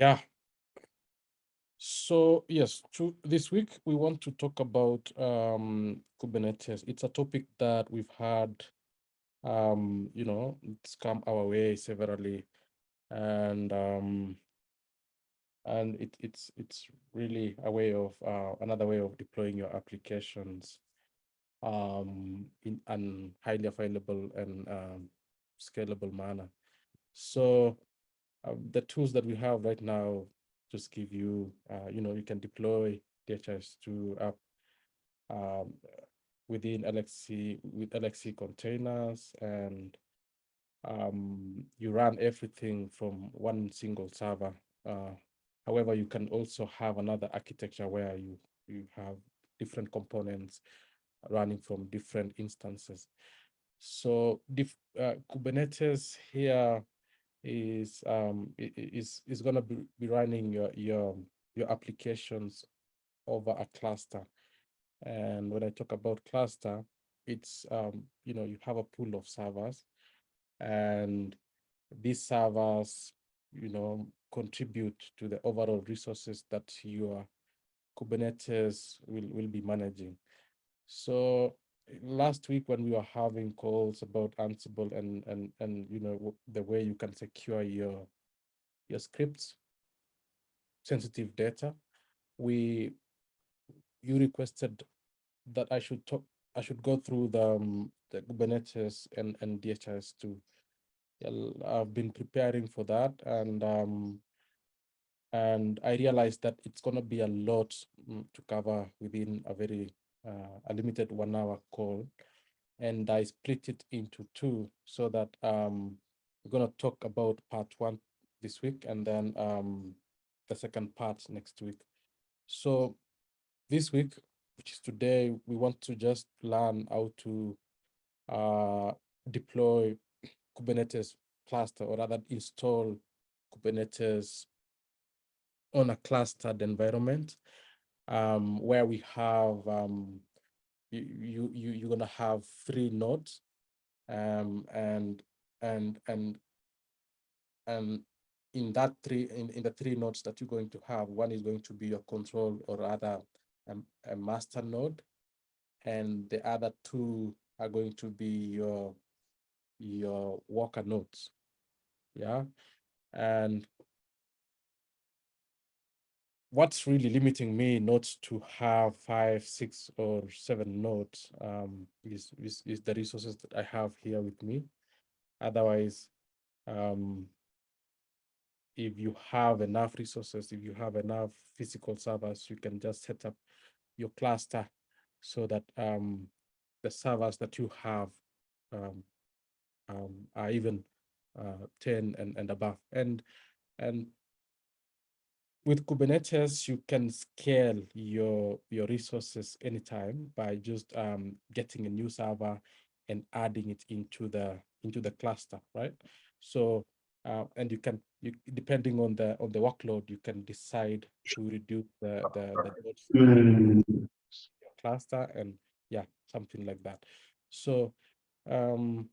Yeah. So yes, this week we want to talk about Kubernetes. It's a topic that we've had, it's come our way severally, and it's really a way of another way of deploying your applications in an highly available and scalable manner. So the tools that we have right now just give you, you can deploy DHIS2 app um, within LXC with LXC containers, and you run everything from one single server. However, you can also have another architecture where you have different components running from different instances. So Kubernetes here is going to be running your applications over a cluster. And when I talk about cluster, it's you have a pool of servers, and these servers contribute to the overall resources that your Kubernetes will be managing. So last week when we were having calls about Ansible and the way you can secure your scripts, sensitive data, we you requested that I should go through the Kubernetes and DHIS too. I've been preparing for that, and I realized that it's gonna be a lot to cover within a limited 1 hour call, and I split it into two so that we're gonna talk about part one this week and then the second part next week. So this week, which is today, we want to just learn how to deploy Kubernetes cluster, or rather install Kubernetes on a clustered environment where we have you're gonna have 3 nodes, and and and and in the 3 nodes that you're going to have, one is going to be your control, or rather a master node, and the other two are going to be your worker nodes. Yeah. And what's really limiting me not to have 5, 6, or 7 nodes is the resources that I have here with me. Otherwise, if you have enough resources, if you have enough physical servers, you can just set up your cluster so that the servers that you have um, are even 10 and above. And with Kubernetes, you can scale your resources anytime by just getting a new server and adding it into the cluster, right? So and depending on the workload, you can decide to reduce the nodes your cluster, and yeah, something like that. So um,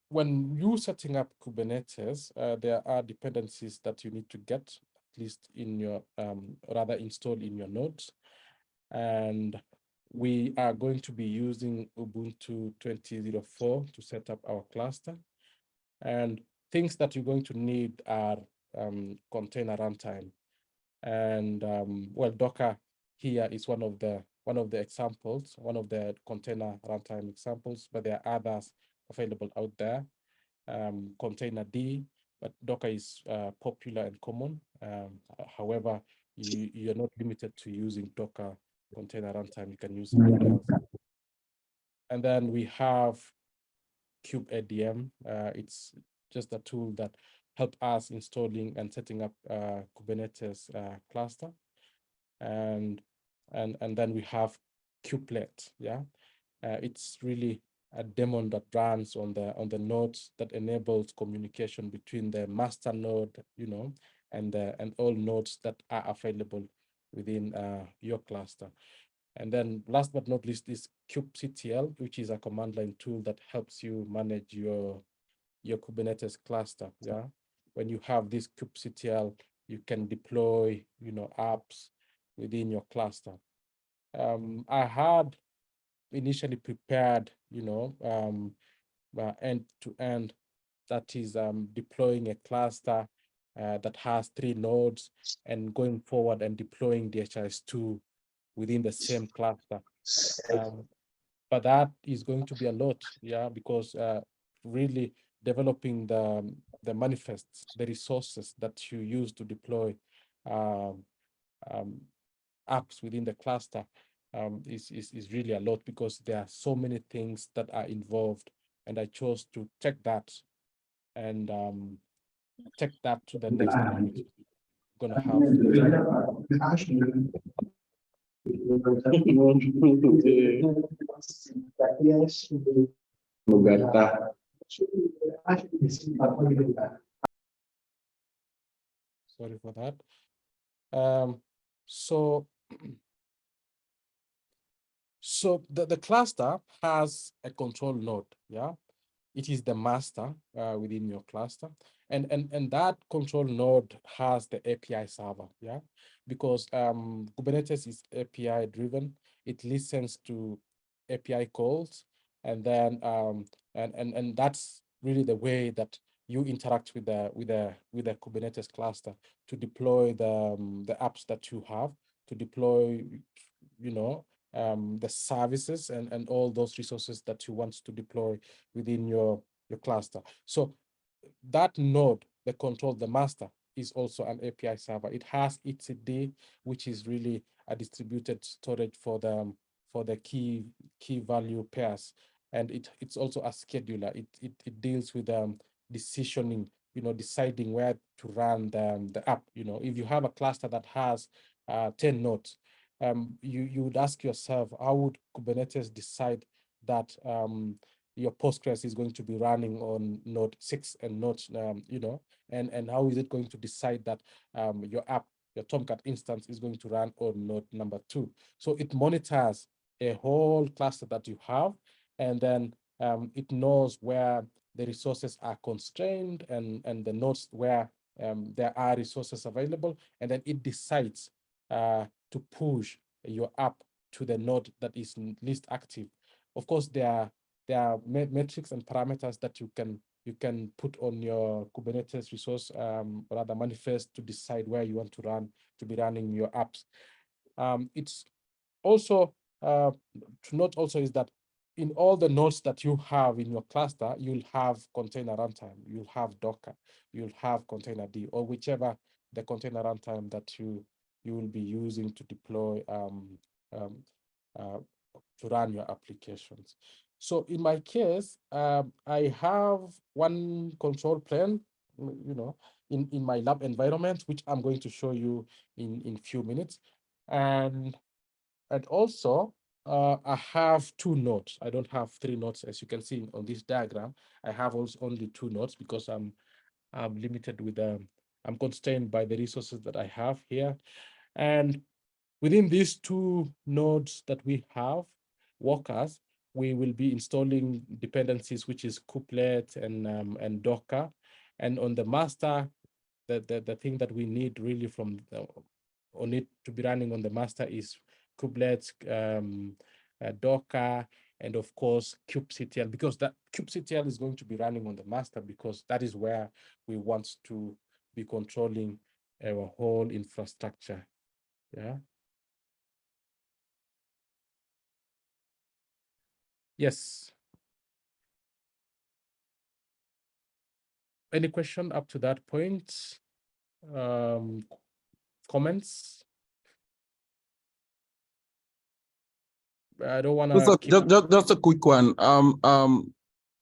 when you setting up Kubernetes, there are dependencies that you need to get at least in your rather installed in your nodes. And we are going to be using Ubuntu 20.04 to set up our cluster. And things that you're going to need are container runtime. And well, Docker here is one of the examples, one of the container runtime examples, but there are others available out there. Container D, but Docker is popular and common. However, you're not limited to using Docker container runtime. You can use something else. And then we have kubeadm. It's just a tool that helps us installing and setting up Kubernetes cluster. And then we have kubelet. Yeah, it's really a daemon that runs on the nodes that enables communication between the master node, and all nodes that are available within your cluster. And then last but not least is kubectl, which is a command line tool that helps you manage your Kubernetes cluster. Yeah. when you have this kubectl, you can deploy, apps within your cluster. I had initially prepared, end to end, that is deploying a cluster that has 3 nodes and going forward and deploying DHIS2 within the same cluster. But that is going to be a lot, because really developing the manifests, the resources that you use to deploy um, apps within the cluster is really a lot, because there are so many things that are involved, and I chose to take that and take that to the next level, which is going to have sorry for that. So the cluster has a control node, it is the master within your cluster, and that control node has the API server, because Kubernetes is API driven. It listens to API calls, and then and that's really the way that you interact with the Kubernetes cluster to deploy the apps that you have, to deploy, the services and all those resources that you want to deploy within your cluster. So that node, the control, the master, is also an API server. It has etcd, which is really a distributed storage for the key value pairs, and it's also a scheduler. It deals with decisioning, deciding where to run the app. If you have a cluster that has 10 nodes, you would ask yourself, how would Kubernetes decide that your Postgres is going to be running on node 6 and node, and how is it going to decide that your app, your Tomcat instance, is going to run on node number 2? So it monitors a whole cluster that you have, and then it knows where the resources are constrained and the nodes where there are resources available, and then it decides to push your app to the node that is least active. Of course, there are metrics and parameters that you can put on your Kubernetes resource, rather manifest, to decide where you want to be running your apps. It's also to note also is that in all the nodes that you have in your cluster, you'll have container runtime, you'll have Docker, you'll have containerd, or whichever the container runtime that you will be using to deploy to run your applications. So in my case, I have one control plane, in my lab environment, which I'm going to show you in few minutes, and also I have 2 nodes. I don't have 3 nodes, as you can see on this diagram. I have also only 2 nodes because I'm limited with I'm constrained by the resources that I have here. And within these 2 nodes that we have, workers, we will be installing dependencies, which is kubelet and Docker. And on the master, the thing that we need really from on it to be running on the master is kubelet, Docker, and of course kubectl, because that kubectl is going to be running on the master, because that is where we want to be controlling our whole infrastructure. Yes. Any question up to that point? Comments? I don't want to keep... just a quick one.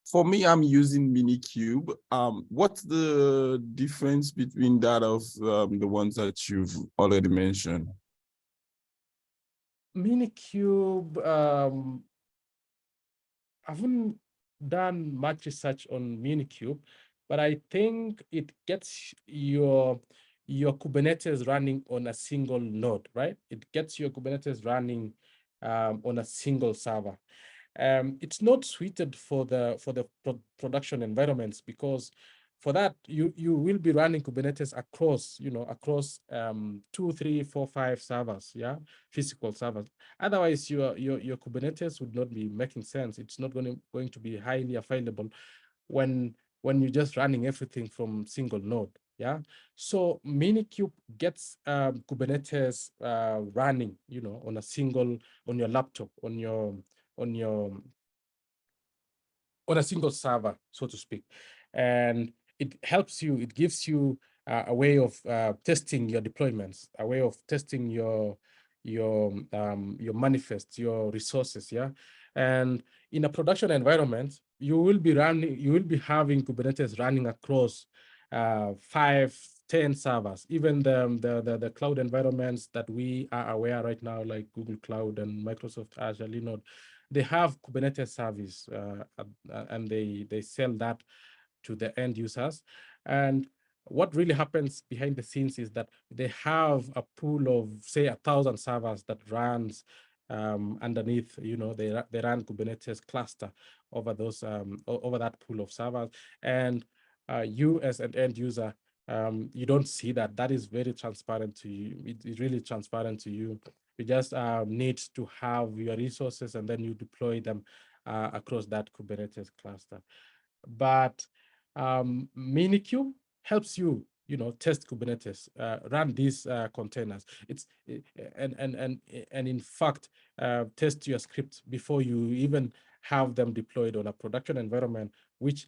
For me, I'm using Minikube. What's the difference between that of the ones that you've already mentioned? Minikube, I haven't done much research on Minikube, but I think it gets your Kubernetes running on a single node, right? It gets your Kubernetes running on a single server. It's not suited for the production environments, because for that, you will be running Kubernetes across, across 2, 3, 4, 5 servers, yeah, physical servers. Otherwise, your Kubernetes would not be making sense. It's not going to be highly available when you're just running everything from single node. Yeah. So Minikube gets Kubernetes running, on a single, on your laptop, on your on your on a single server, so to speak. And it helps you, it gives you a way of testing your deployments, a way of testing your manifest, your resources, yeah. And in a production environment, you will be having Kubernetes running across 5, 10 servers. Even the cloud environments that we are aware right now, like Google Cloud and Microsoft Azure, Linode, they have Kubernetes service, and they sell that to the end users. And what really happens behind the scenes is that they have a pool of, say, 1,000 servers that runs underneath. They run Kubernetes cluster over those over that pool of servers. And you as an end user, you don't see that. That is very transparent to you. It is really transparent to you. You just need to have your resources, and then you deploy them across that Kubernetes cluster. But Minikube helps you, test Kubernetes, run these containers. And in fact, test your scripts before you even have them deployed on a production environment, which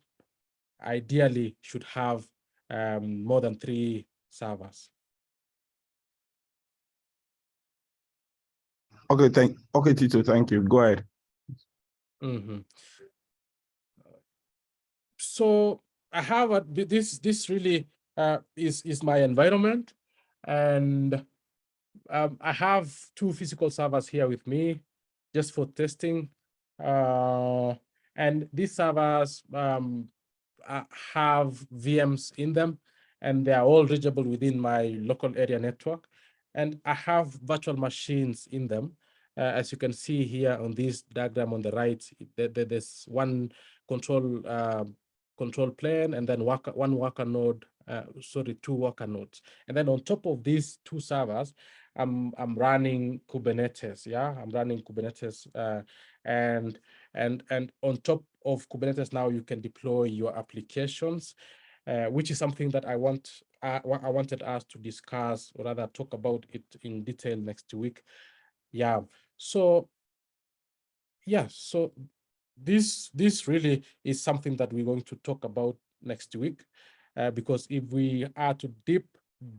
ideally should have more than 3 servers. Okay, Tito, thank you. Go ahead. Mhm. So I have this really is my environment, and I have 2 physical servers here with me just for testing. And these servers have VMs in them, and they are all reachable within my local area network. And I have virtual machines in them. As you can see here on this diagram on the right, there's one control control plane, and then one worker node, sorry, 2 worker nodes. And then on top of these 2 servers, I'm running Kubernetes. Yeah, I'm running Kubernetes, and on top of Kubernetes now you can deploy your applications, which is something that I wanted us to discuss, or rather talk about it in detail next week. Yeah. So yeah, so this really is something that we're going to talk about next week, because if we are to deep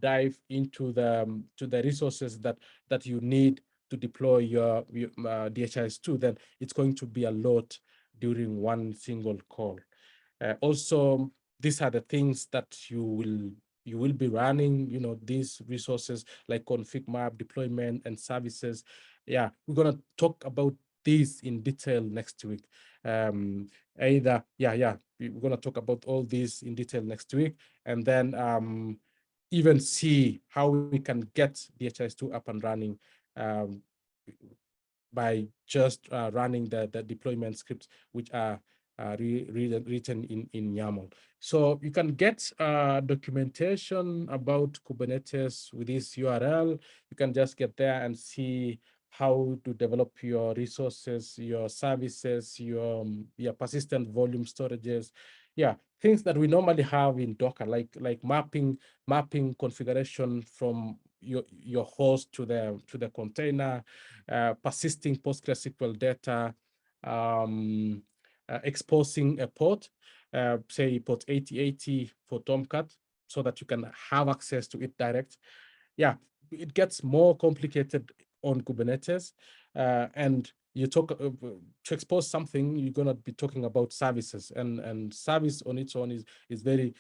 dive into the resources that you need to deploy your DHIS2, then it's going to be a lot during one single call. Also, these are the things that you will be running, these resources like config map, deployment, and services. Yeah, we're gonna talk about these in detail next week. We're gonna talk about all these in detail next week, and then even see how we can get DHIS2 up and running by just running the deployment scripts, which are written in YAML. So you can get documentation about Kubernetes with this URL. You can just get there and see how to develop your resources, your services, your persistent volume storages. Yeah, things that we normally have in Docker, like mapping configuration from your host to the container, persisting PostgreSQL data, exposing a port, say port 8080 for Tomcat, so that you can have access to it direct. Yeah, it gets more complicated on Kubernetes, and you talk to expose something, you're gonna be talking about services, and service on its own is very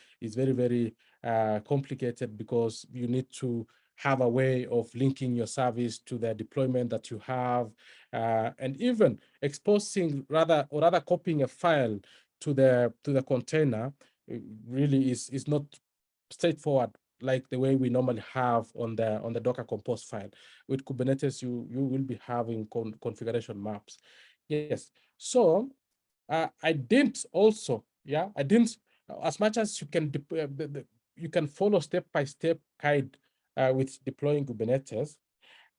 complicated, because you need to have a way of linking your service to the deployment that you have, and even exposing or rather copying a file to the container really is not straightforward like the way we normally have on the Docker Compose file. With Kubernetes, you will be having configuration maps. Yes. So I didn't as much as you can you can follow step-by-step guide with deploying Kubernetes.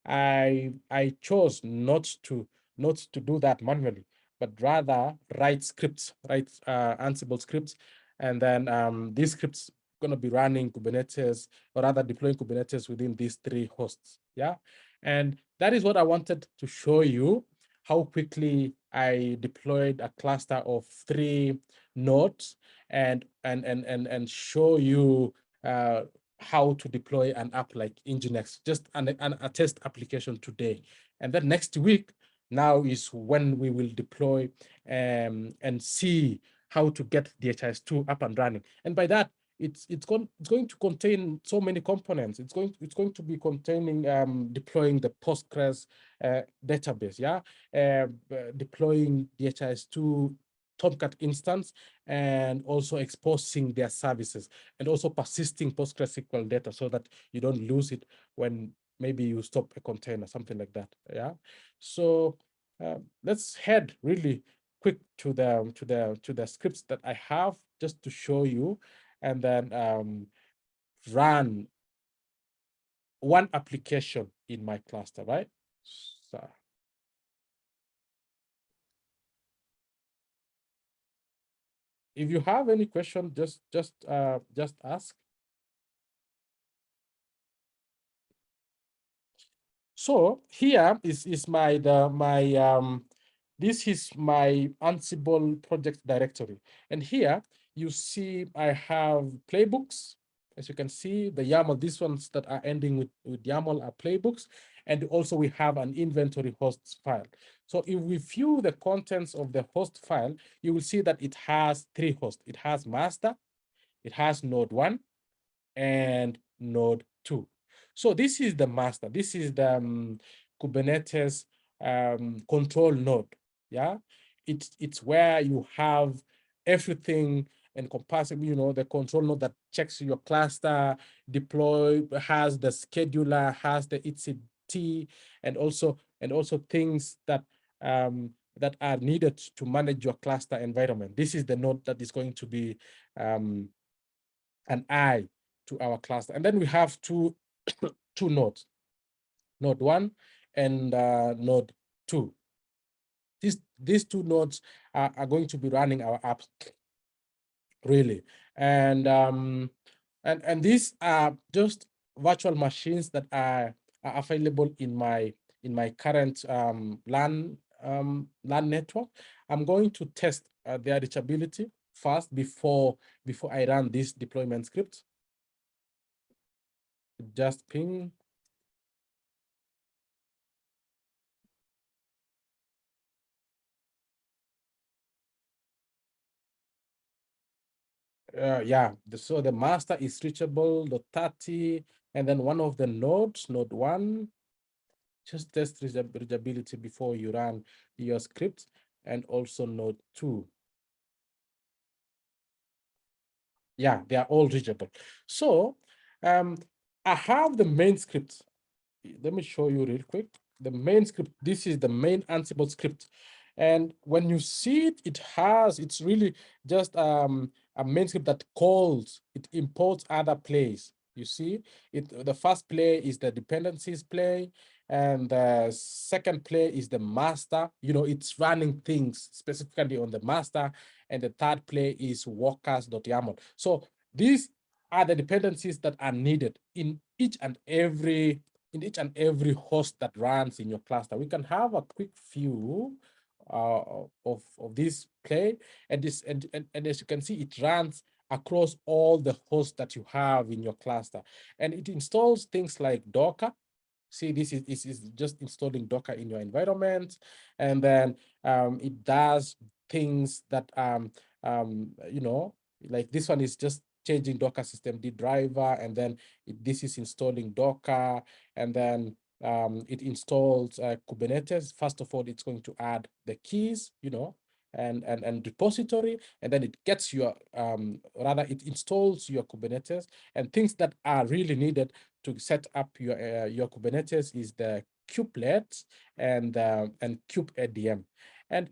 I chose not to do that manually, but rather write scripts, write Ansible scripts, and then these scripts going to be running Kubernetes, or rather deploying Kubernetes within these 3 hosts. Yeah, and that is what I wanted to show you, how quickly I deployed a cluster of 3 nodes, and show you how to deploy an app like Nginx, just a test application today. And then next week, now is when we will deploy and see how to get DHIS2 up and running. And by that, it's going to contain so many components. It's going to be containing deploying the Postgres database, yeah, deploying DHIS2 Tomcat instance, and also exposing their services, and also persisting PostgreSQL data so that you don't lose it when maybe you stop a container, something like that. Yeah. So let's head really quick to the scripts that I have, just to show you, and then run one application in my cluster, right? So if you have any question, just ask. So here is my this is my Ansible project directory, and here you see I have playbooks. As you can see, the YAML, these ones that are ending with YAML are playbooks, and also we have an inventory hosts file. So if we view the contents of the host file, you will see that it has 3 hosts. It has master, it has node 1, and node 2. So this is the master. This is the Kubernetes control node. Yeah, it's where you have everything encompassing, the control node that checks your cluster, deploy, has the scheduler, has the etcd, and also things that are needed to manage your cluster environment. This is the node that is going to be an eye to our cluster. And then we have two nodes, node 1 and node 2. These 2 nodes are going to be running our apps, really. And these are just virtual machines that are available in my current LAN network. I'm going to test their reachability first before I run this deployment script. Just ping. Yeah, so the master is reachable, the 30, and then one of the nodes, node 1, just test reachability before you run your script, and also node 2. Yeah, they are all reachable. So I have the main script. Let me show you real quick. The main script, this is the main Ansible script. And when you see it, it's really just a main script that calls, it imports other plays. You see, the first play is the dependencies play, and the second play is the master. It's running things specifically on the master, and the third play is workers.yaml. So these are the dependencies that are needed in each and every host that runs in your cluster. We can have a quick view of this play, and as you can see, it runs across all the hosts that you have in your cluster, and it installs things like Docker. See, this is just installing Docker in your environment, and then it does things that like this one is just changing Docker systemd driver, and then this is installing Docker, and then it installs Kubernetes. First of all, it's going to add the keys, and repository, and then it gets your rather it installs your Kubernetes, and things that are really needed to set up your Kubernetes is the kubelet and kubeadm. And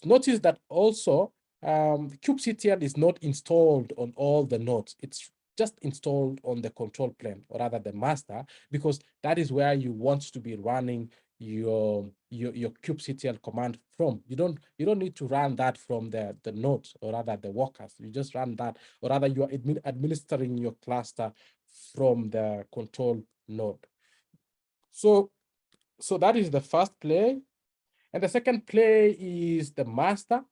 notice that also kubectl is not installed on all the nodes. It's just installed on the control plane, or rather the master, because that is where you want to be running your kubectl command from. You don't need to run that from the nodes, or rather the workers. You just run that, or rather you are administering your cluster from the control node. So that is the first play. And the second play is the master.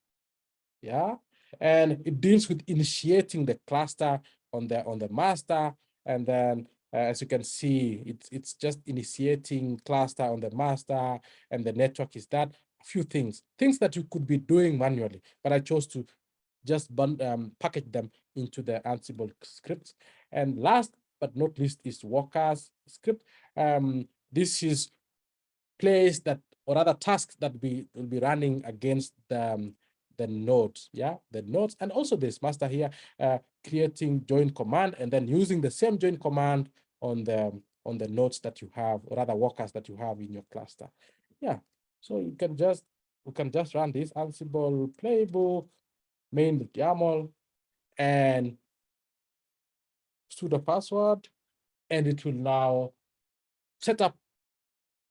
Yeah. And it deals with initiating the cluster on the master. And then as you can see, it's just initiating cluster on the master, and the network is that. A few things that you could be doing manually, but I chose to just package them into the Ansible scripts. And last but not least is workers script. This is plays that, or other tasks that will be running against the nodes, yeah, the nodes, and also this master here, creating join command and then using the same join command on the nodes that you have, or other workers that you have in your cluster. Yeah, so we can just run this Ansible playbook, main YAML, and sudo password, and it will now set up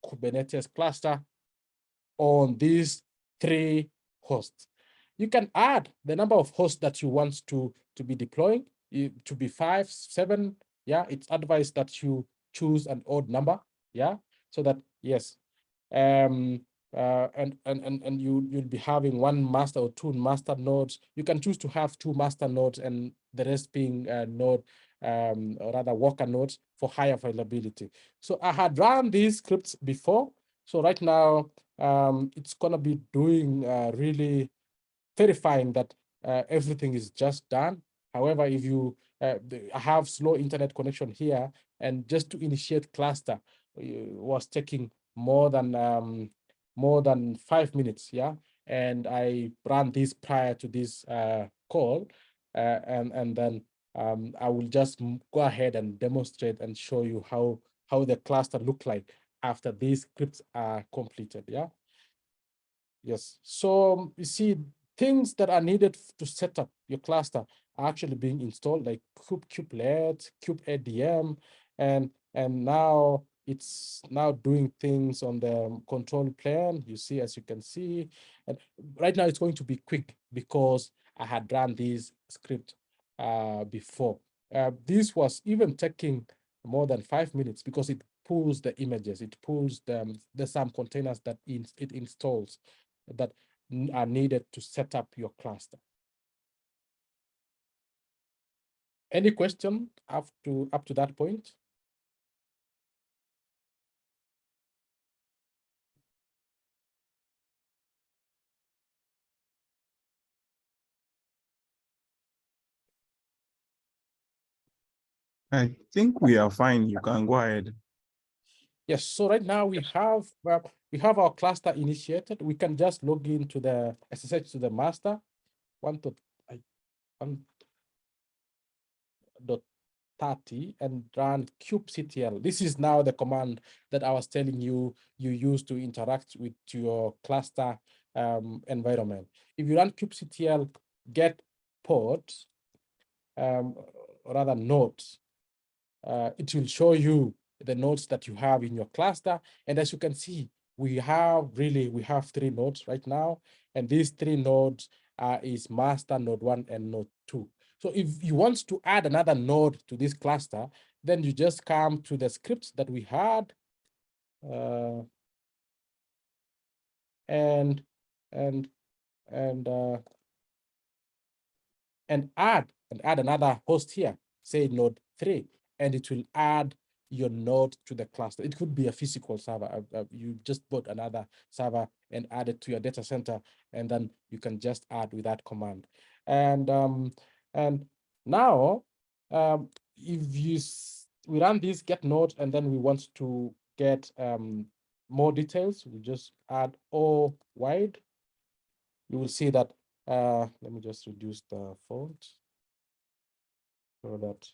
Kubernetes cluster on these 3 hosts. You can add the number of hosts that you want to be deploying, to be 5, 7. Yeah, it's advised that you choose an odd number. Yeah, so that, yes, and you'll be having 1 master or 2 master nodes. You can choose to have 2 master nodes and the rest being node, or rather worker nodes, for high availability. So I had run these scripts before. So right now, it's gonna be doing really verifying that everything is just done. However, if you have slow internet connection here, and just to initiate cluster was taking more than 5 minutes, yeah. And I ran this prior to this call, and then I will just go ahead and demonstrate and show you how the cluster look like after these scripts are completed, yeah. Yes. So you see, things that are needed to set up your cluster are actually being installed, like kubelet, kubeadm, and now it's now doing things on the control plane. You see, as you can see, and right now it's going to be quick because I had run this script before. This was even taking more than 5 minutes because it pulls the images, it pulls the some containers that it installs that are needed to set up your cluster. Any question up to that point? I think we are fine. You can go ahead. Yes. So right now we have our cluster initiated. We can just log into the SSH to the master 1.30 and run kubectl. This is now the command that I was telling you use to interact with your cluster environment. If you run kubectl get ports, or rather nodes, it will show you the nodes that you have in your cluster. And as you can see, we have 3 nodes right now. And these 3 nodes is master, node 1, and node 2. So if you want to add another node to this cluster, then you just come to the scripts that we had, and add another host here, say node 3, and it will add your node to the cluster. It could be a physical server. You just bought another server and add it to your data center, and then you can just add with that command. And now, if we run this get node, and then we want to get more details, we just add O wide. You will see that. Let me just reduce the font so that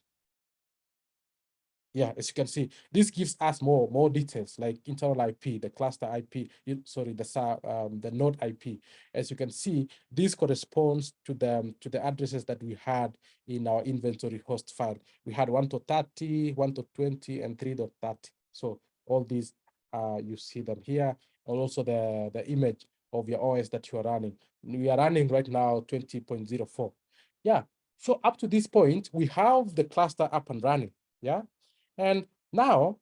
Yeah, as you can see, this gives us more details like internal IP, the cluster IP, sorry, the node IP. As you can see, this corresponds to the addresses that we had in our inventory host file. We had 1.30, 1.20, and 3.30. So all these, you see them here, and also the image of your OS that you are running. We are running right now 20.04. Yeah. So up to this point, we have the cluster up and running. Yeah. And now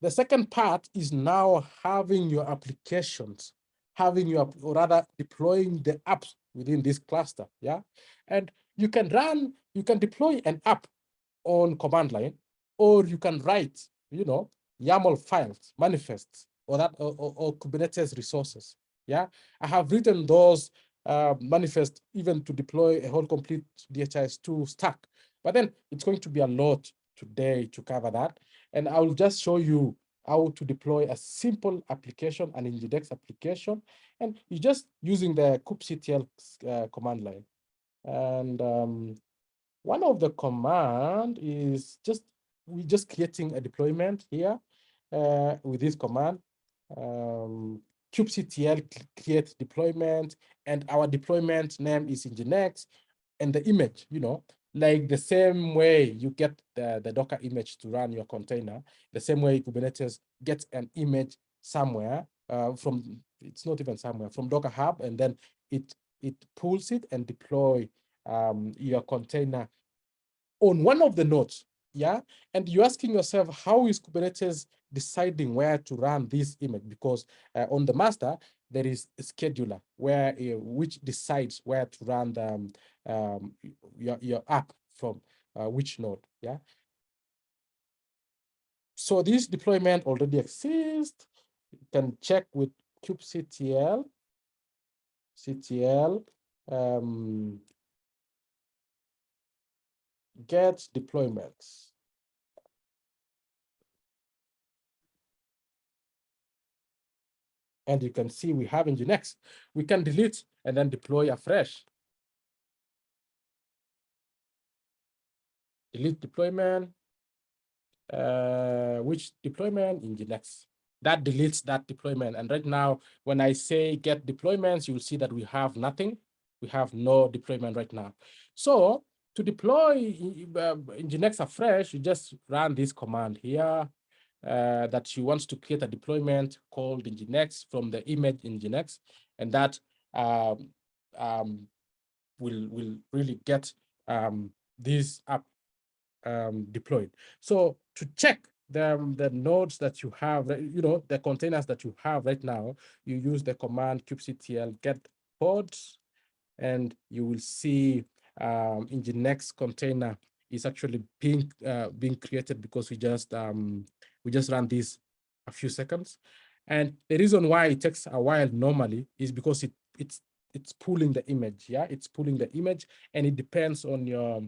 the second part is now having your applications, or rather deploying the apps within this cluster. Yeah. And you can deploy an app on command line, or you can write, YAML files, manifests, or Kubernetes resources. Yeah. I have written those manifests even to deploy a whole complete DHIS2 stack. But then it's going to be a lot today to cover that. And I will just show you how to deploy a simple application, an Nginx application, and you're just using the kubectl command line. And one of the command is we're just creating a deployment here with this command. Kubectl create deployment, and our deployment name is Nginx, and the image, like the same way you get the Docker image to run your container, the same way Kubernetes gets an image somewhere from, it's not even somewhere, from Docker Hub, and then it pulls it and deploy your container on one of the nodes. Yeah. And you're asking yourself, how is Kubernetes deciding where to run this image? Because on the master, there is a scheduler which decides where to run your app from which node. Yeah. So this deployment already exists. You can check with kubectl, get deployments. And you can see we have Nginx. We can delete and then deploy afresh. Delete deployment. Which deployment? Nginx. That deletes that deployment. And right now, when I say get deployments, you'll see that we have nothing. We have no deployment right now. So to deploy Nginx afresh, you just run this command here that you want to create a deployment called Nginx from the image Nginx, and that will really get this app deployed. So to check the nodes that you have, the containers that you have right now, you use the command kubectl get pods, and you will see Nginx container is actually being created because we just ran this a few seconds. And the reason why it takes a while normally is because it's pulling the image. Yeah, it's pulling the image, and it depends on your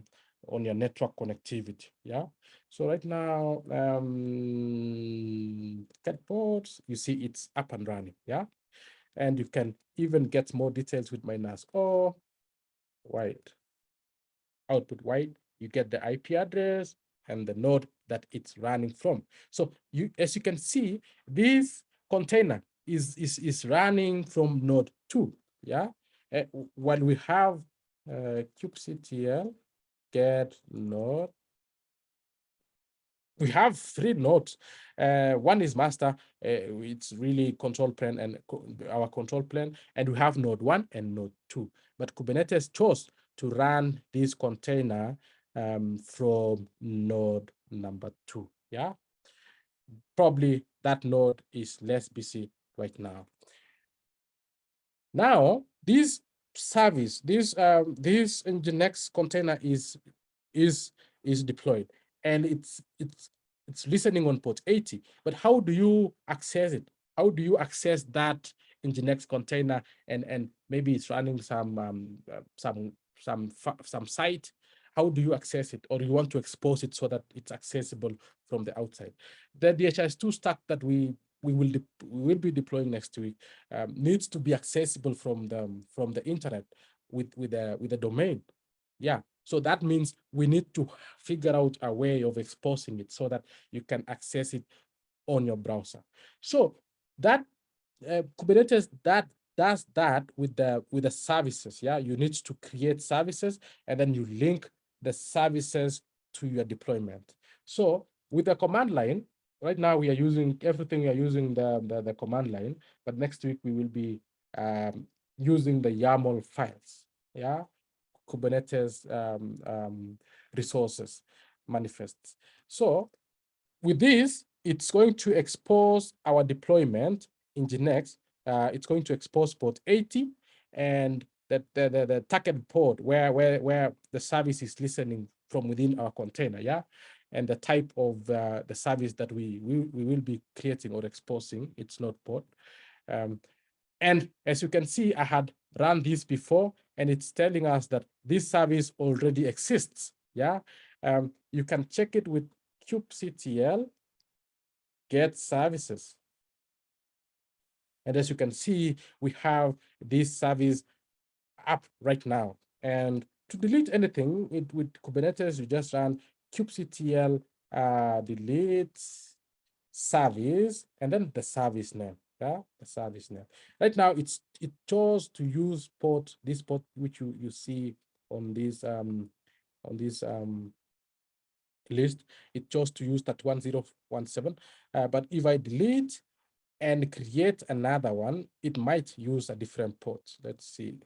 network connectivity. Yeah. So right now, get ports, you see it's up and running. Yeah. And you can even get more details with -o white, output white. You get the IP address and the node that it's running from. So as you can see, this container is running from node 2. Yeah. While we have kubectl get node, we have 3 nodes. One is master. It's really control plane and our control plane. And we have node 1 and node 2. But Kubernetes chose to run this container from node number 2. Yeah. Probably that node is less busy right now. Now, this service, this Nginx container is deployed, and it's listening on port 80. But how do you access it? How do you access that Nginx container, and maybe it's running some site? How do you access it, or you want to expose it so that it's accessible from the outside? The DHIS2 stack that we will be deploying next week needs to be accessible from the internet with the domain. Yeah. So that means we need to figure out a way of exposing it so that you can access it on your browser. So that Kubernetes that does that with the services. Yeah, you need to create services and then you link the services to your deployment. So with the command line, right now we are using everything. We are using the command line, but next week we will be using the YAML files. Yeah, Kubernetes resources manifests. So with this, it's going to expose our deployment in Nginx. It's going to expose port 80 and the target port where the service is listening from within our container, yeah? And the type of the service that we will be creating or exposing, its node port. And as you can see, I had run this before, and it's telling us that this service already exists, yeah? You can check it with kubectl get services. And as you can see, we have this service up right now. And to delete anything with Kubernetes, you just run kubectl delete service and then the service name. Yeah, the service name. Right now, it chose to use this port which you see on this list. It chose to use that 1017. But if I delete and create another one, it might use a different port. Let's see.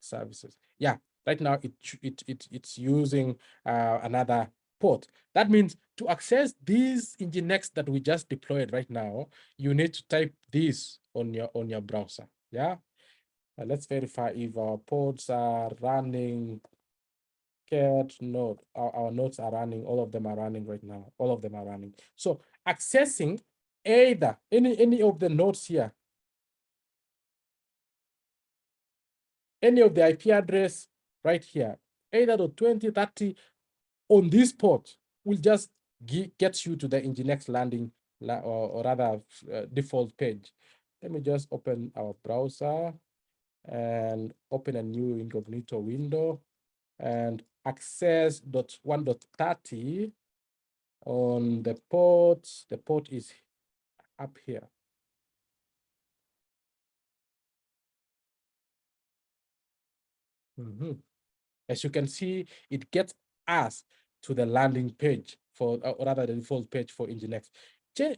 Services. Yeah, right now it's using another port. That means to access these Nginx that we just deployed right now, you need to type this on your browser. Yeah. Let's verify if our ports are running. Get node. Our nodes are running. All of them are running right now. All of them are running. So accessing either any of the nodes here, any of the IP address right here, either the 2030 on this port will just get you to the Nginx landing or rather default page. Let me just open our browser and open a new incognito window and access .1.30 on the port. The port is up here. As you can see, it gets us to the landing page for, or rather the default page for Nginx.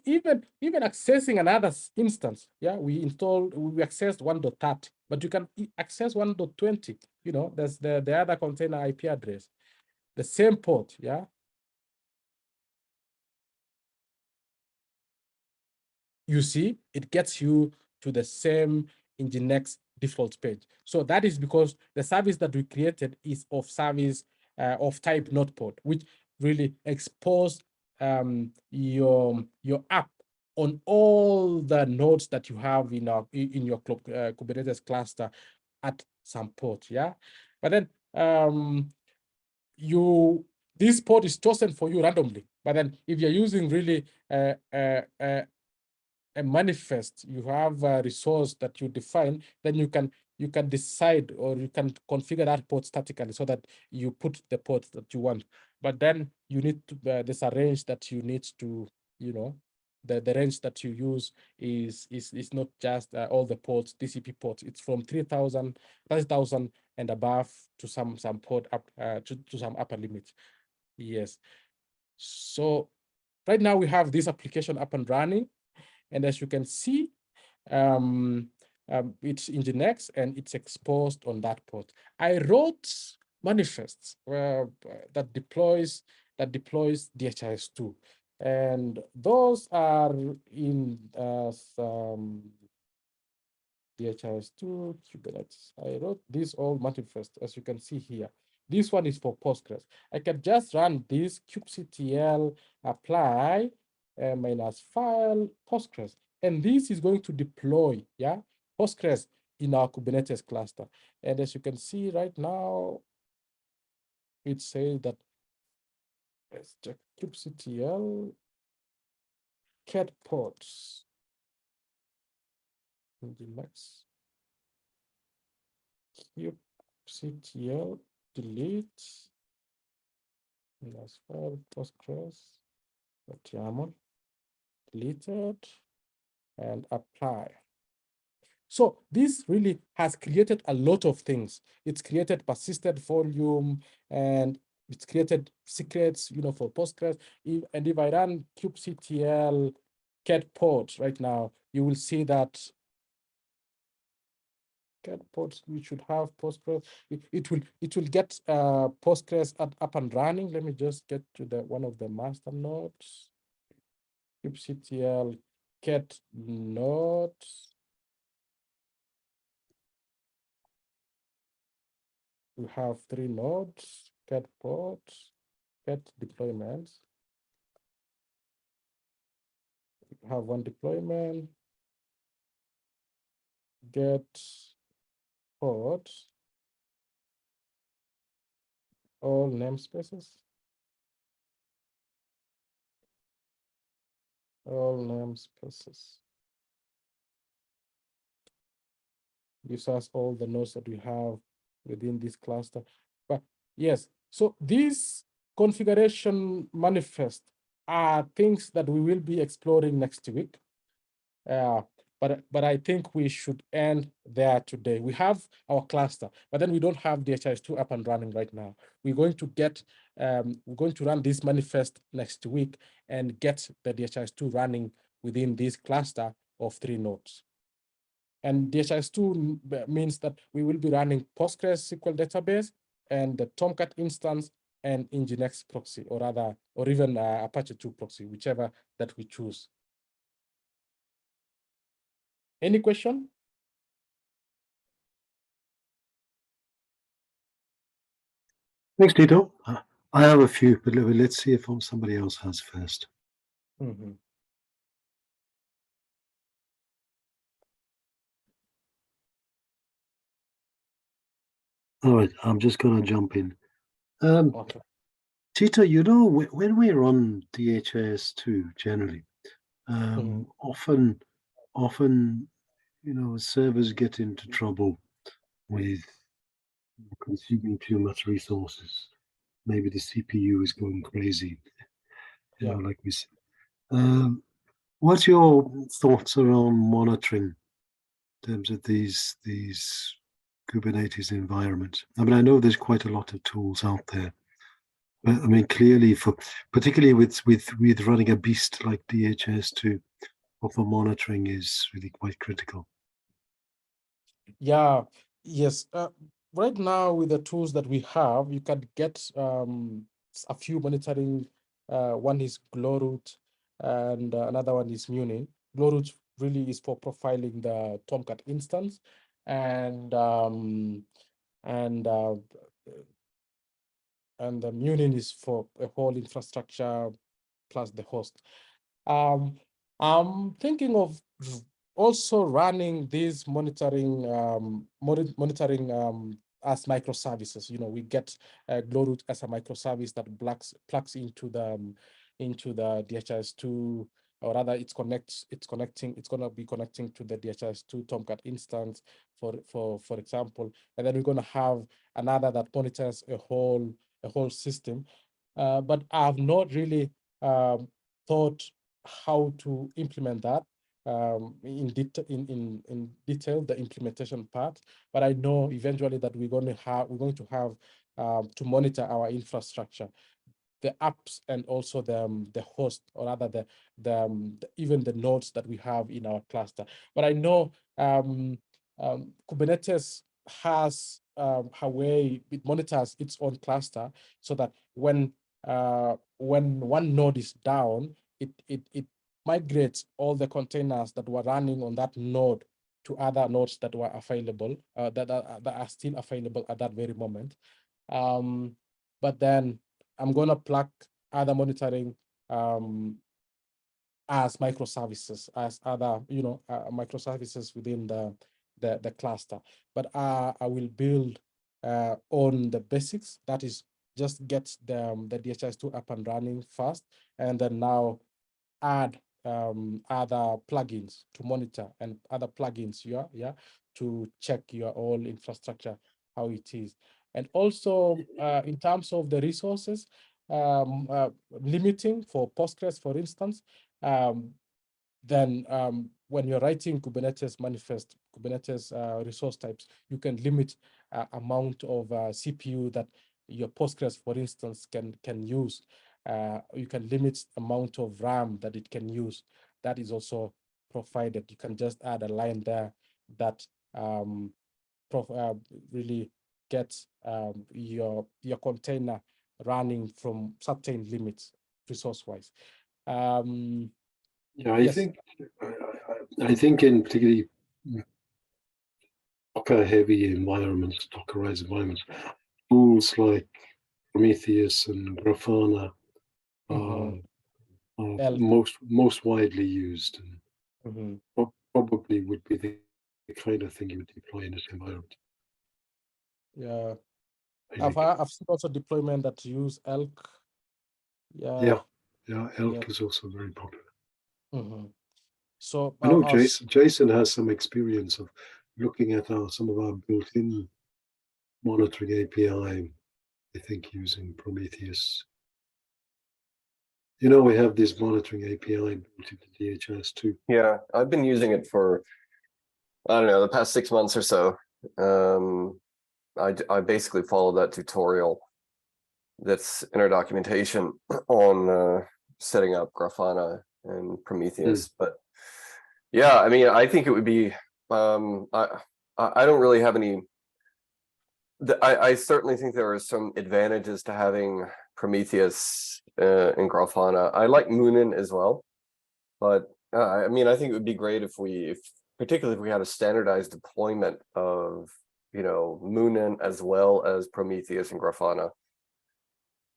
Even accessing another instance, yeah, we accessed 1.30, but you can access 1.20. You know, there's the other container IP address, the same port, yeah. You see, it gets you to the same Nginx default page. So that is because the service that we created is of service of type node port, which really expose your app on all the nodes that you have in your Kubernetes cluster at some port, yeah. But then this port is chosen for you randomly. But then if you're using really a manifest, you have a resource that you define, then you can decide or you can configure that port statically so that you put the port that you want. But then you need to there's a range that you need to, you know, the range that you use is not just all the ports, TCP ports. It's from 30,000 and above to some port up to some upper limit. Yes. So right now we have this application up and running. And as you can see, it's Nginx and it's exposed on that port. I wrote manifests that deploys DHIS2. And those are in some DHIS2 Kubernetes. I wrote this all manifest, as you can see here. This one is for Postgres. I can just run this kubectl apply minus file Postgres. And this is going to deploy, yeah, Postgres in our Kubernetes cluster. And as you can see right now, it says that let's check kubectl cat ports. Nginx kubectl delete as well postgres.yaml deleted and apply. So this really has created a lot of things. It's created persistent volume and it's created secrets, for Postgres. And if I run kubectl get port right now, you will see that get ports, we should have Postgres. It will get Postgres up and running. Let me just get to the one of the master nodes. kubectl get nodes. We have 3 nodes, get ports, get deployments. We have 1 deployment, get ports, all namespaces, all namespaces. Gives us all the nodes that we have within this cluster. But yes, so these configuration manifest are things that we will be exploring next week. But I think we should end there today. We have our cluster, but then we don't have DHIS2 up and running right now. We're going to run this manifest next week and get the DHIS2 running within this cluster of 3 nodes. And DHIS2 means that we will be running PostgreSQL database and the Tomcat instance and Nginx proxy, or even Apache 2 proxy, whichever that we choose. Any question? Thanks, Tito. I have a few, but let's see if somebody else has first. Mm-hmm. All right, I'm just going to jump in. Okay. Tito, when we run DHIS2 generally, often, servers get into trouble with consuming too much resources. Maybe the CPU is going crazy, like we said. What's your thoughts around monitoring in terms of these Kubernetes environments? I mean, I know there's quite a lot of tools out there, but I mean, clearly, particularly with running a beast like DHIS2, for monitoring is really quite critical. Yeah. Yes. Right now, with the tools that we have, you can get a few monitoring. One is Glowroot, and another one is Muni. Glowroot really is for profiling the Tomcat instance, and the Muni is for a whole infrastructure plus the host. I'm thinking of also running these monitoring as microservices. We get Glowroot as a microservice that plugs into the DHIS2, or rather it's going to be connecting to the DHIS2 Tomcat instance, for example, and then we're going to have another that monitors a whole system. But I've not really thought how to implement that in detail, the implementation part. But I know eventually that we're going to have to monitor our infrastructure, the apps, and also the host, or rather even the nodes that we have in our cluster. But I know Kubernetes has a way it monitors its own cluster, so that when one node is down, it migrates all the containers that were running on that node to other nodes that were available, that are still available at that very moment. But then I'm going to plug other monitoring as microservices, as other microservices within the cluster. But I will build on the basics. That is, just get the DHIS2 up and running first, and then now add other plugins to monitor, and other plugins to check your whole infrastructure how it is. And also in terms of the resources, limiting for Postgres, for instance, then when you're writing Kubernetes manifest, Kubernetes resource types, you can limit amount of CPU that your Postgres, for instance, can use. You can limit amount of RAM that it can use. That is also provided. You can just add a line there that really gets your container running from certain limits resource-wise. Yeah, I Yes. think I think in particularly Docker heavy environments, Dockerized environments, tools like Prometheus and Grafana are Elk. most widely used, and probably would be the kind of thing you would deploy in this environment. Yeah, I think. I've seen also deployment that use Elk. Yeah, Elk is also very popular. So I know Jason has some experience of looking at some of our built-in monitoring API, I think using Prometheus. You know, we have this monitoring API built into DHIS too. Yeah, I've been using it for, I don't know, the past 6 months or so. I basically followed that tutorial that's in our documentation on setting up Grafana and Prometheus. But yeah, I mean, I think it would be, I don't really have any, I certainly think there are some advantages to having Prometheus and Grafana. I like Moonin as well, but I mean, I think it would be great if particularly if we had a standardized deployment of, you know, Moonin as well as Prometheus and Grafana.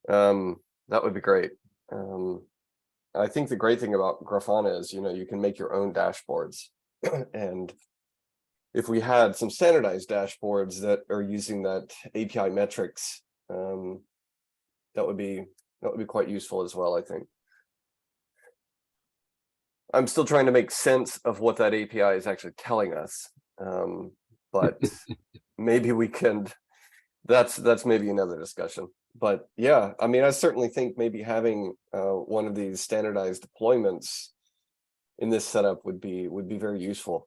That would be great. I think the great thing about Grafana is, you know, you can make your own dashboards. And if we had some standardized dashboards that are using that API metrics, that would be quite useful as well, I think. I'm still trying to make sense of what that API is actually telling us. But maybe we can, that's maybe another discussion. But yeah, I mean, I certainly think maybe having one of these standardized deployments in this setup would be very useful.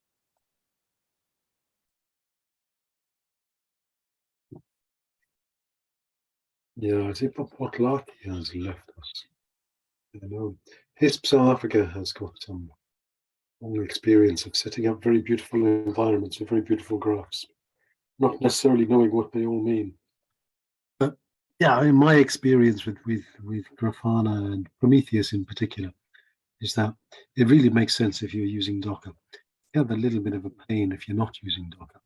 Yeah, I think Potlaki has left us. You know, HISP South Africa has got some long experience of setting up very beautiful environments with very beautiful graphs, not necessarily knowing what they all mean. But yeah, in my experience with Grafana and Prometheus in particular, is that it really makes sense if you're using Docker. You have a little bit of a pain if you're not using Docker.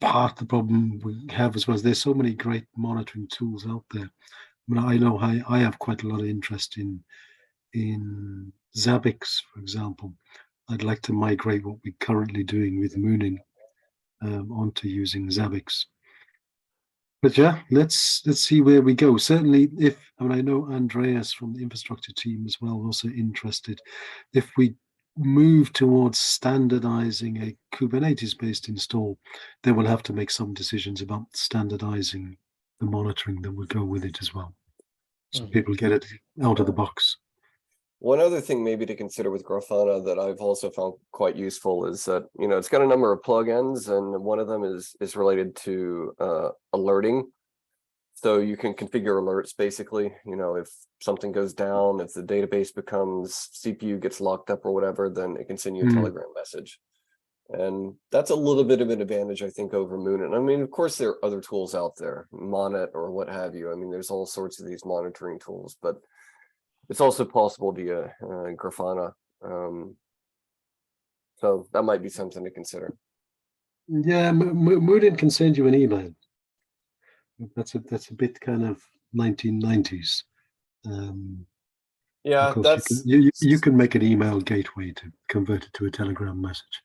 Part of the problem we have as well is there's so many great monitoring tools out there. I mean, I know I have quite a lot of interest in Zabbix, for example. I'd like to migrate what we're currently doing with Moonin onto using Zabbix. But yeah, let's see where we go. Certainly, I know Andreas from the infrastructure team as well, also interested. If we move towards standardizing a Kubernetes-based install, then we'll have to make some decisions about standardizing the monitoring that will go with it as well. So people get it out of the box. One other thing maybe to consider with Grafana that I've also found quite useful is that, you know, it's got a number of plugins, and one of them is related to alerting. So you can configure alerts basically, you know, if something goes down, if the database becomes CPU gets locked up or whatever, then it can send you a Telegram message. And that's a little bit of an advantage, I think, over Moonin. I mean, of course, there are other tools out there, Monet or what have you. I mean, there's all sorts of these monitoring tools, but it's also possible via Grafana. So that might be something to consider. Yeah, Moonin can send you an email. That's a bit kind of 1990s. Yeah, that's you can make an email gateway to convert it to a Telegram message.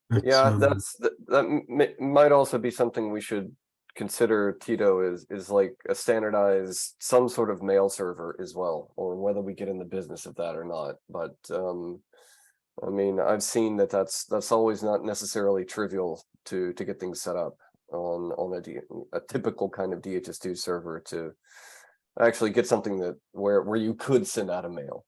But, yeah, that might also be something we should consider, Tito, is like a standardized some sort of mail server as well, or whether we get in the business of that or not. But I mean, I've seen that's always not necessarily trivial to get things set up on a typical kind of DHIS2 server to actually get something that where you could send out a mail.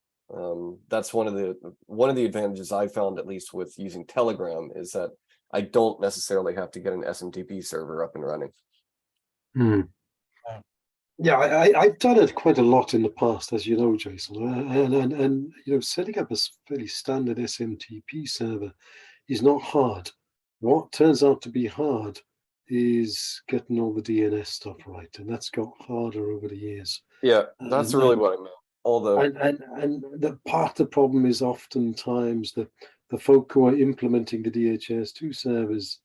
That's one of the advantages I found, at least with using Telegram, is that I don't necessarily have to get an SMTP server up and running. Hmm. Yeah, I've done it quite a lot in the past, as you know, Jason, and you know, setting up a fairly standard SMTP server is not hard. What turns out to be hard is getting all the DNS stuff right, and that's got harder over the years. Yeah, that's really what I meant. Although, and the part of the problem is oftentimes the folk who are implementing the DHIS2 servers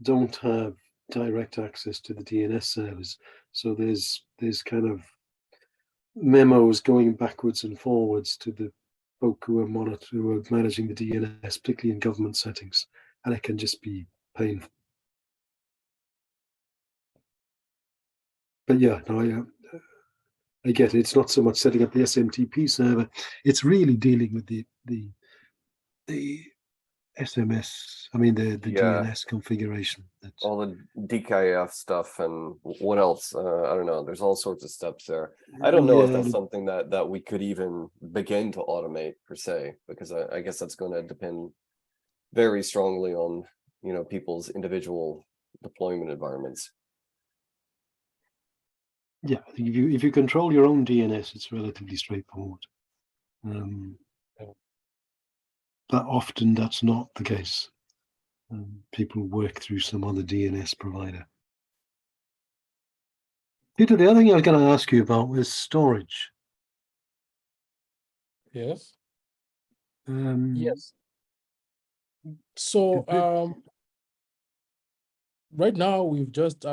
don't have direct access to the DNS servers. So there's kind of memos going backwards and forwards to the folk who are managing the DNS, particularly in government settings, and it can just be painful. But yeah, no, I get it. It's not so much setting up the SMTP server; it's really dealing with the SMS. I mean the yeah, DNS configuration. all the DKIF stuff and what else? I don't know. There's all sorts of steps there. I don't know if that's something that we could even begin to automate per se, because I guess that's going to depend very strongly on, you know, people's individual deployment environments. Yeah, I think if you control your own DNS, it's relatively straightforward. But often that's not the case. People work through some other DNS provider. Peter, the other thing I was going to ask you about was storage. Yes. Yes. So right now we've just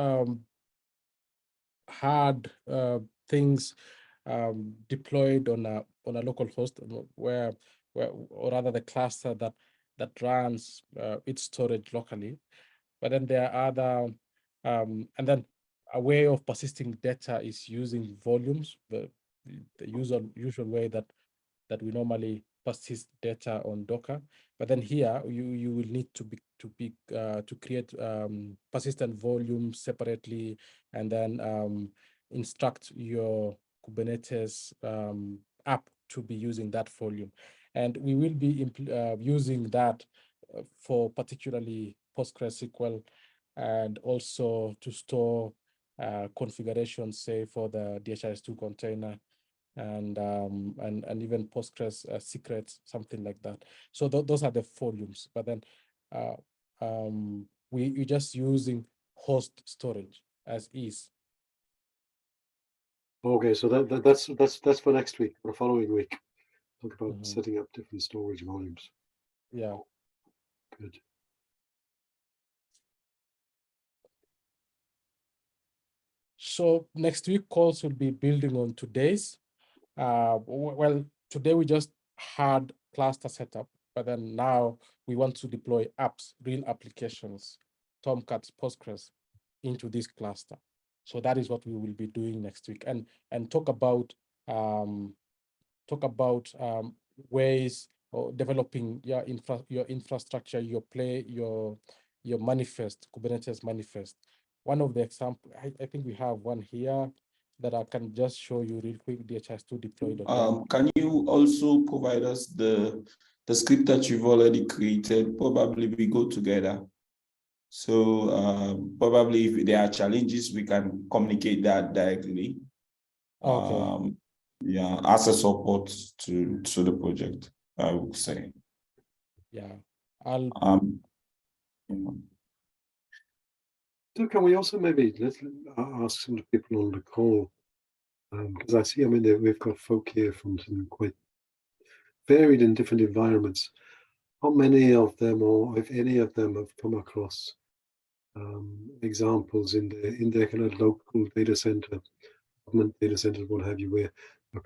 had things deployed on a local host where or rather the cluster that runs its storage locally. But then there are other and then a way of persisting data is using volumes, the usual way that we normally persist data on Docker. But then here you will need to create persistent volumes separately, and then instruct your Kubernetes app to be using that volume. And we will be using that for particularly PostgreSQL, and also to store configurations, say for the DHIS2 container, and even Postgres secrets, something like that. So those are the volumes. But then we're just using host storage as is. Okay, so that's for next week, or the following week. Talk about setting up different storage volumes. Yeah. Good. So next week calls will be building on today's. Well, today we just had cluster setup, but then now we want to deploy apps, real applications, Tomcats, Postgres into this cluster. So that is what we will be doing next week, and talk about ways of developing your infrastructure, your manifest, Kubernetes manifest. One of the example, I think we have one here that I can just show you real quick. DHIS2 deployed. Can you also provide us the script that you've already created? Probably we go together. So probably if there are challenges, we can communicate that directly. Okay. Yeah, as a support to the project, I would say. Yeah, I'll. You know. So can we also maybe let's ask some of the people on the call, because I see, I mean, we've got folk here from some quite varied and different environments. How many of them, or if any of them, have come across examples in their kind of local data center, government data centers, what have you, where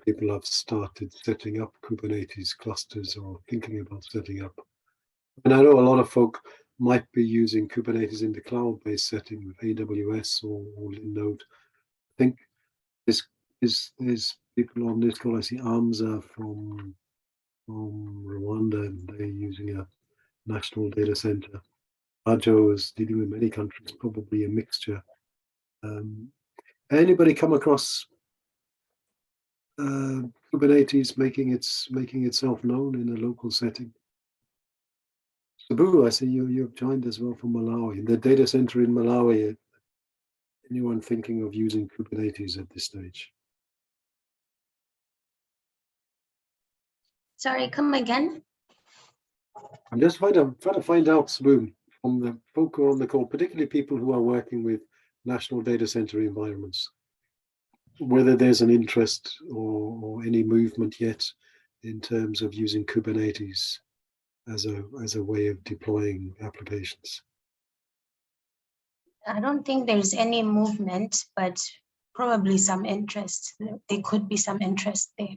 people have started setting up Kubernetes clusters or thinking about setting up? And I know a lot of folk might be using Kubernetes in the cloud-based setting with AWS or Linode. I think there's people on this call. I see Amza from from Rwanda, and they're using a national data center. Ajo is dealing with many countries, probably a mixture. Anybody come across Kubernetes making itself known in a local setting? Sabu, I see you've joined as well from Malawi. The data center in Malawi. Anyone thinking of using Kubernetes at this stage? Sorry, come again. I'm just trying to find out, Sabu, from the folk who are on the call, particularly people who are working with national data center environments, whether there's an interest or any movement yet in terms of using Kubernetes as a way of deploying applications. I don't think there's any movement, but probably some interest. There could be some interest there.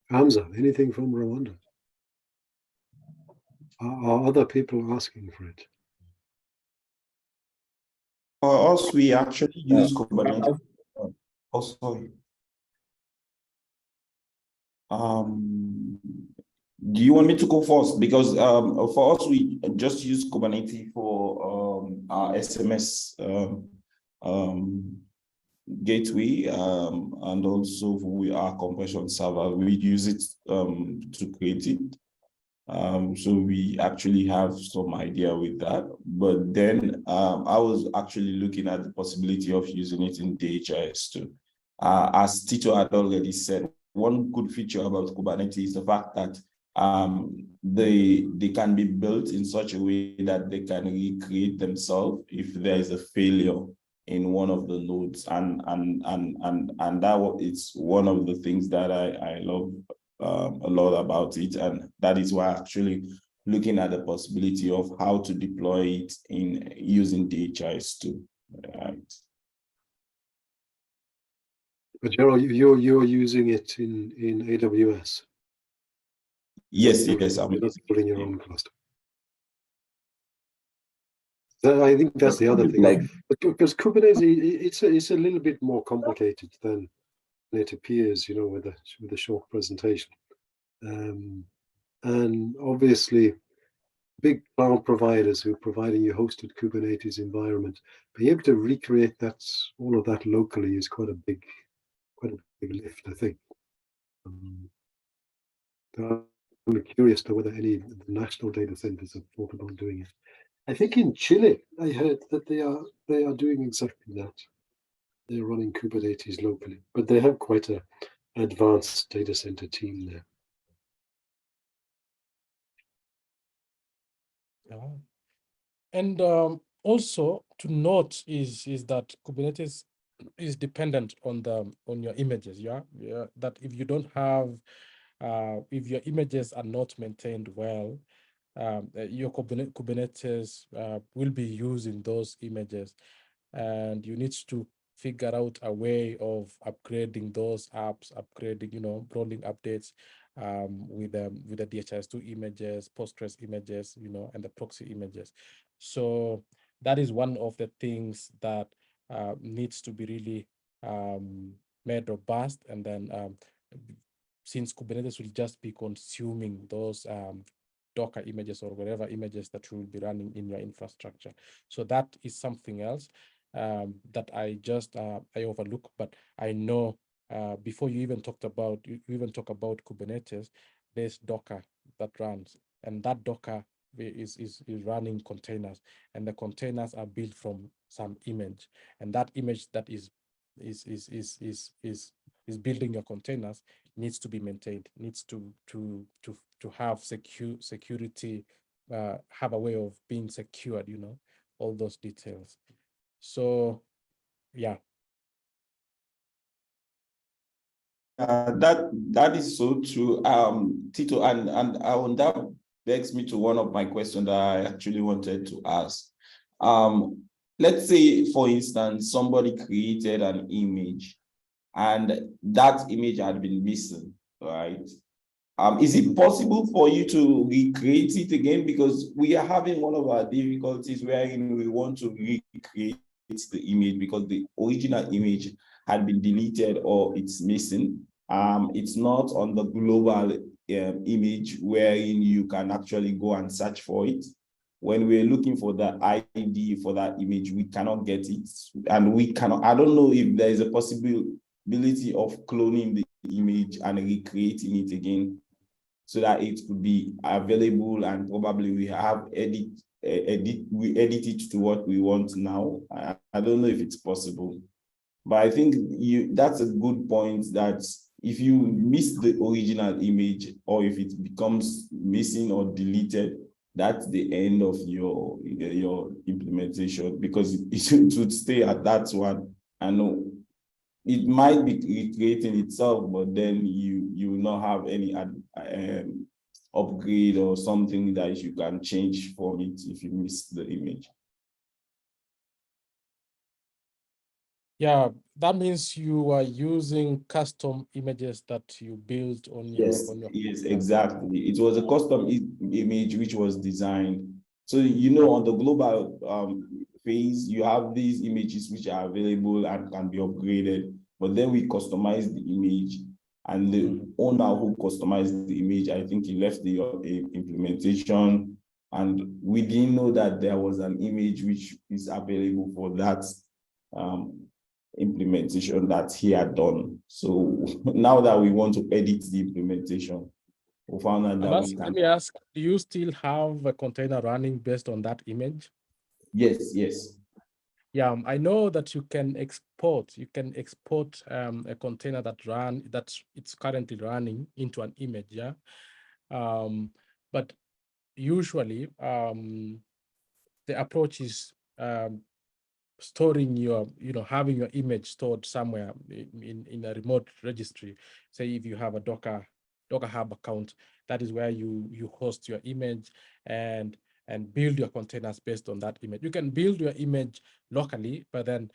Hamza, anything from Rwanda? Are other people asking for it? For us, we actually use Kubernetes. Oh, sorry. Do you want me to go first? Because for us, we just use Kubernetes for our SMS gateway and also for our compression server. We use it to create it. So we actually have some idea with that. But then I was actually looking at the possibility of using it in DHIS too. As Tito had already said, one good feature about Kubernetes is the fact that they can be built in such a way that they can recreate themselves if there is a failure in one of the nodes, and that it's one of the things that I love a lot about it, and that is why actually looking at the possibility of how to deploy it in using DHIS too. Right. But Gerald, you're using it in AWS. Yes, you're yes, not building your own cluster. I think that's the other thing, because Kubernetes it's a little bit more complicated than it appears, you know, with a short presentation. And obviously, big cloud providers who are providing you hosted Kubernetes environment, being able to recreate all of that locally is quite a big lift, I think. I'm curious to whether any of the national data centers have thought about doing it. I think in Chile, I heard that they are doing exactly that. They're running Kubernetes locally, but they have quite an advanced data center team there. Yeah. And also to note is that Kubernetes is dependent on your images. Yeah, that if you don't have if your images are not maintained well, your Kubernetes will be using those images, and you need to figure out a way of upgrading those apps, rolling updates with the DHIS2 images, Postgres images, and the proxy images. So that is one of the things that needs to be really made robust, and then since Kubernetes will just be consuming those Docker images or whatever images that you will be running in your infrastructure. So that is something else that I overlook, but I know before you even talk about Kubernetes, there's Docker that runs, and that Docker is running containers, and the containers are built from some image, and that image that is building your containers needs to be maintained, needs to have security, have a way of being secured, all those details. So yeah. That is so true, Tito, and that begs me to one of my questions that I actually wanted to ask. Let's say, for instance, somebody created an image and that image had been missing, right? Is it possible for you to recreate it again? Because we are having one of our difficulties wherein we want to recreate the image because the original image had been deleted or it's missing. It's not on the global image wherein you can actually go and search for it. When we're looking for the ID for that image, we cannot get it. And we cannot, I don't know if there is a possibility of cloning the image and recreating it again so that it could be available, and probably we have we edit it to what we want now. I don't know if it's possible, but I think that's a good point, that if you miss the original image or if it becomes missing or deleted, that's the end of your implementation, because it would stay at that one. And it might be recreating itself, but then you will not have any upgrade or something that you can change from it if you miss the image. Yeah, that means you are using custom images that you built on your Yes, exactly. It was a custom image which was designed. So on the global phase, you have these images which are available and can be upgraded, but then we customize the image, and the owner who customized the image, I think he left the implementation, and we didn't know that there was an image which is available for that implementation that he had done. So now that we want to edit the implementation, we found out that we can. Let me ask, do you still have a container running based on that image? Yes. Yeah, I know that you can export a container that's it's currently running into an image, yeah. But usually the approach is storing having your image stored somewhere in a remote registry. Say if you have a Docker Hub account, that is where you host your image and build your containers based on that image. You can build your image locally, but then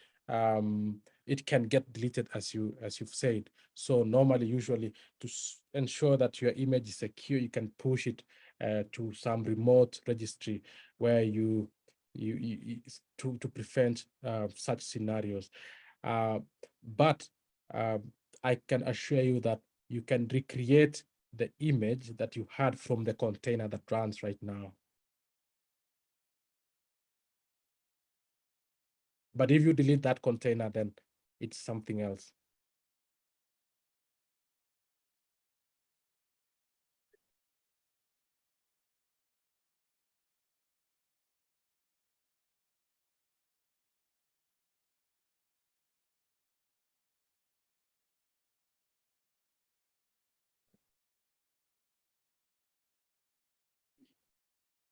it can get deleted as you've said. So normally, usually, to ensure that your image is secure, you can push it to some remote registry where to prevent such scenarios. But I can assure you that you can recreate the image that you had from the container that runs right now. But if you delete that container, then it's something else.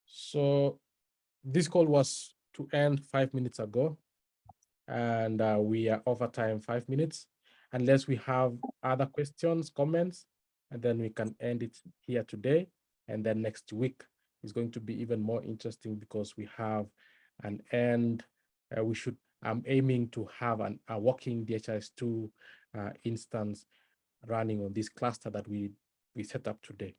So this call was to end 5 minutes ago, and we are over time 5 minutes. Unless we have other questions, comments, and then we can end it here today. And then next week is going to be even more interesting because we have an end. I'm aiming to have a working DHIS2 instance running on this cluster that we set up today.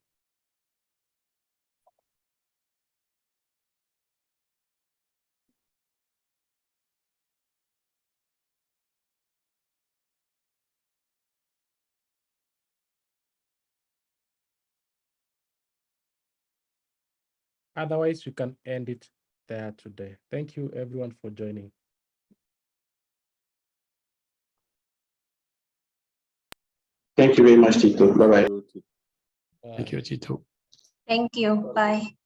Otherwise, we can end it there today. Thank you, everyone, for joining. Thank you very much, Tito. Bye-bye. Thank you, Tito. Thank you. Bye.